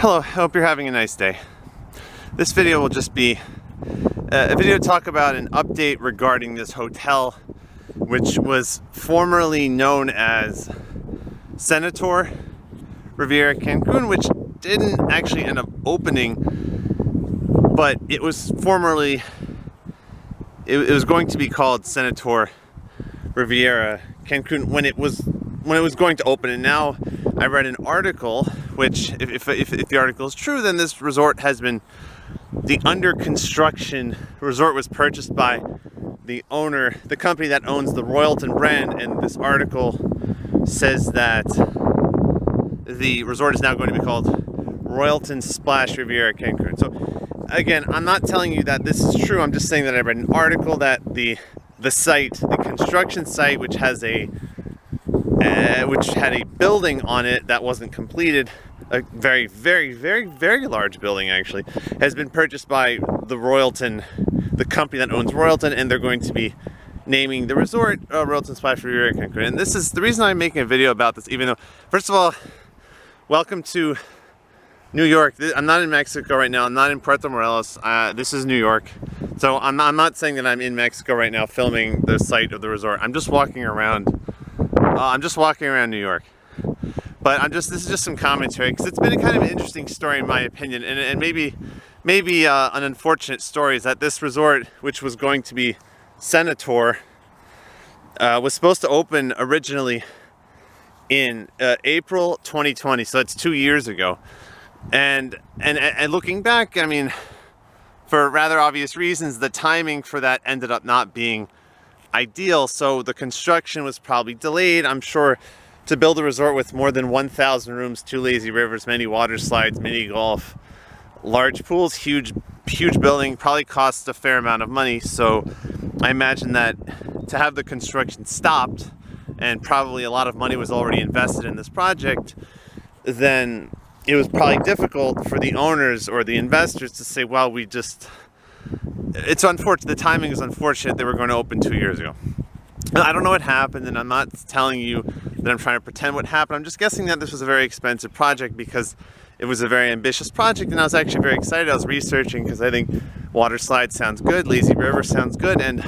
Hello, hope you're having a nice day. This video will just be a video to talk about an update regarding this hotel, which was formerly known as Senator Riviera Cancun, which didn't actually end up opening, but it was formerly, it was going to be called Senator Riviera Cancun when it was going to open. And now I read an article, which if the article is true, then this resort has been, the under construction resort was purchased by the owner, the company that owns the Royalton brand, and this article says that the resort is now going to be called Royalton Splash Riviera Cancun. So again, I'm not telling you that this is true, I'm just saying that I read an article that the site, the construction site, which has which had a building on it that wasn't completed, a very, very, very, very large building actually, has been purchased by the Royalton, the company that owns Royalton, and they're going to be naming the resort Royalton Splash Riviera Cancun. And this is the reason I'm making a video about this, even though, first of all, welcome to New York. I'm not in Mexico right now, I'm not in Puerto Morelos, this is New York. So I'm not saying that I'm in Mexico right now filming the site of the resort. I'm just walking around. New York. But this is just some commentary, because it's been a kind of an interesting story in my opinion, and maybe an unfortunate story is that this resort, which was going to be Senator, was supposed to open originally in April 2020, so that's 2 years ago. And looking back, I mean, for rather obvious reasons, the timing for that ended up not being ideal, so the construction was probably delayed. I'm sure to build a resort with more than 1,000 rooms, 2 lazy rivers, many water slides, mini golf, large pools, huge building, probably costs a fair amount of money. So I imagine that to have the construction stopped, and probably a lot of money was already invested in this project, then it was probably difficult for the owners or the investors to say, well, it's unfortunate, the timing is unfortunate, they were going to open 2 years ago. I don't know what happened, and I'm not telling you that I'm trying to pretend what happened. I'm just guessing that this was a very expensive project because it was a very ambitious project, and I was actually very excited. I was researching because I think water slide sounds good, lazy river sounds good, and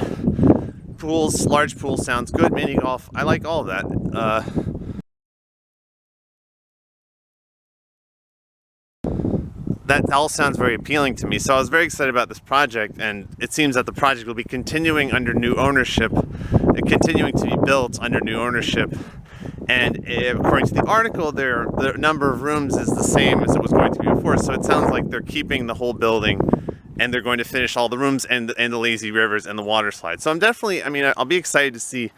pools, large pools sounds good, mini golf, I like all of that. That all sounds very appealing to me, so I was very excited about this project, and it seems that the project will be continuing under new ownership, continuing to be built under new ownership, and according to the article, the number of rooms is the same as it was going to be before, so it sounds like they're keeping the whole building, and they're going to finish all the rooms and the lazy rivers and the water slides. So I'm definitely, I mean, I'll be excited to see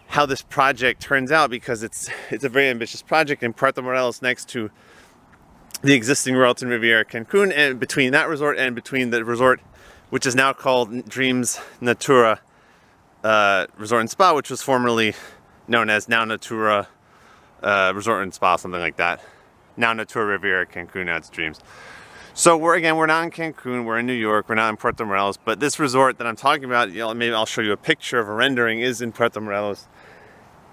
how this project turns out, because it's a very ambitious project in Puerto Morelos, next to the existing Royalton Riviera Cancun, and between that resort and between the resort which is now called Dreams Natura Resort and Spa, which was formerly known as Now Natura Resort and Spa, something like that. Now Natura Riviera Cancun, now it's Dreams. So we're not in Cancun, we're in New York, we're not in Puerto Morelos, but this resort that I'm talking about, you know, maybe I'll show you a picture of a rendering, is in Puerto Morelos.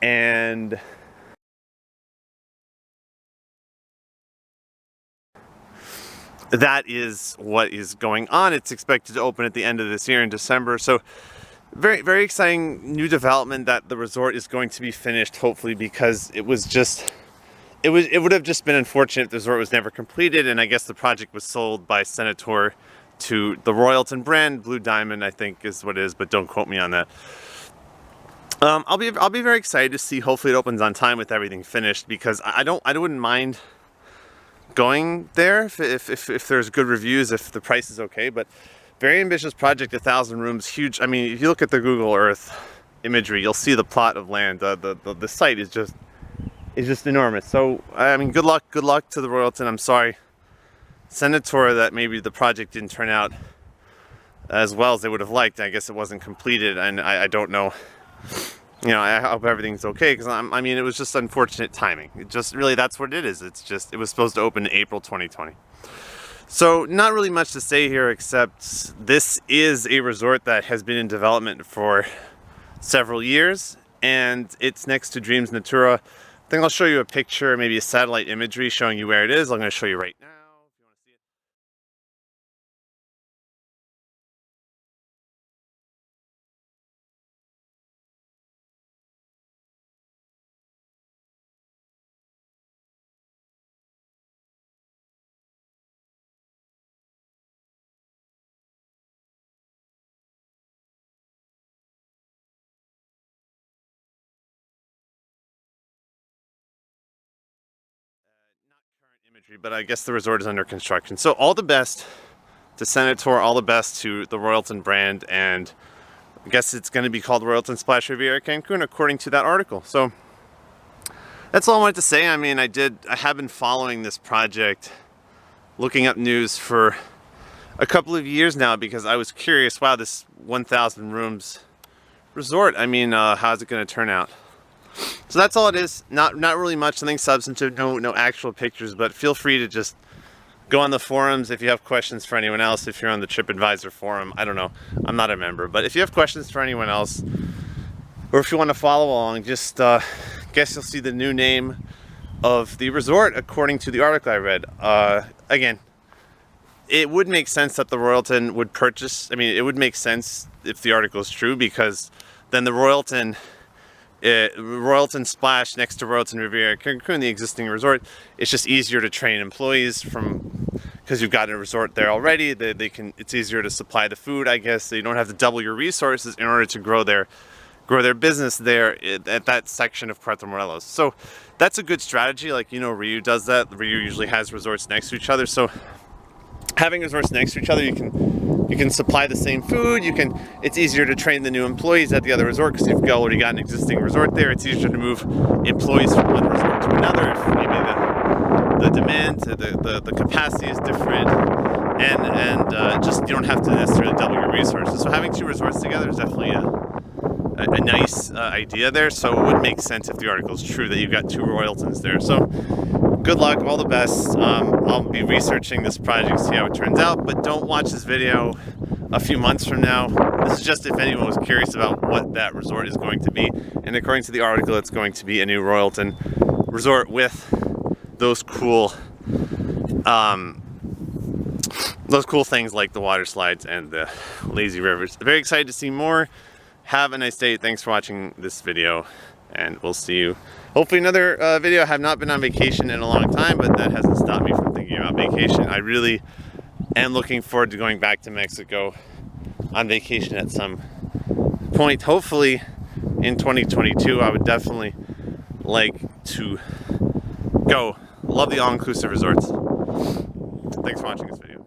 And that is what is going on. It's expected to open at the end of this year in December. So very, very exciting new development that the resort is going to be finished, hopefully, because it would have just been unfortunate if the resort was never completed. And I guess the project was sold by Senator to the Royalton brand, Blue Diamond, I think is what it is, but don't quote me on that. I'll be very excited to see. Hopefully it opens on time with everything finished, because I wouldn't mind going there if there's good reviews, if the price is okay. But very ambitious project, 1,000 rooms, huge. I mean, if you look at the Google Earth imagery, you'll see the plot of land. The site is just enormous. So I mean, good luck to the Royalton. I'm sorry, Senator, that maybe the project didn't turn out as well as they would have liked. I guess it wasn't completed, and I don't know. You know, I hope everything's okay, because I mean, it was just unfortunate timing. It just really, that's what it is. It was supposed to open in April 2020. So not really much to say here, except this is a resort that has been in development for several years, and it's next to Dreams Natura. I think I'll show you a picture, maybe a satellite imagery showing you where it is. I'm going to show you right now. imagery, but I guess the resort is under construction. So all the best to Senator, all the best to the Royalton brand, and I guess it's going to be called Royalton Splash Riviera Cancun according to that article. So that's all I wanted to say. I mean, I have been following this project, looking up news for a couple of years now because I was curious, wow, this 1,000 rooms resort, I mean, how's it going to turn out? So that's all it is. Not really much, nothing substantive, no actual pictures, but feel free to just go on the forums if you have questions for anyone else. If you're on the TripAdvisor forum, I don't know, I'm not a member, but if you have questions for anyone else, or if you want to follow along, just guess you'll see the new name of the resort according to the article I read. Again, it would make sense that the Royalton would purchase, I mean, it would make sense if the article is true, because then the Royalton Splash next to Royalton Riviera Cancun, the existing resort, it's just easier to train employees because you've got a resort there already. It's easier to supply the food, I guess. So you don't have to double your resources in order to grow their business there at that section of Puerto Morelos. So that's a good strategy. Like, you know, Riu does that. Riu usually has resorts next to each other. So having resorts next to each other, you can supply the same food. It's easier to train the new employees at the other resort because you've already got an existing resort there. It's easier to move employees from one resort to another if maybe the demand, the capacity is different, and just you don't have to necessarily double your resources. So having two resorts together is definitely a nice idea there. So it would make sense if the article is true that you've got two Royaltons there. So good luck, all the best. I'll be researching this project, see how it turns out, but don't watch this video a few months from now. This is just if anyone was curious about what that resort is going to be. And according to the article, it's going to be a new Royalton resort with those cool things like the water slides and the lazy rivers. Very excited to see more. Have a nice day. Thanks for watching this video, and we'll see you hopefully another video. I have not been on vacation in a long time, but that hasn't stopped me from thinking about vacation. I really am looking forward to going back to Mexico on vacation at some point, hopefully in 2022. I would definitely like to go. Love the all-inclusive resorts. Thanks for watching this video.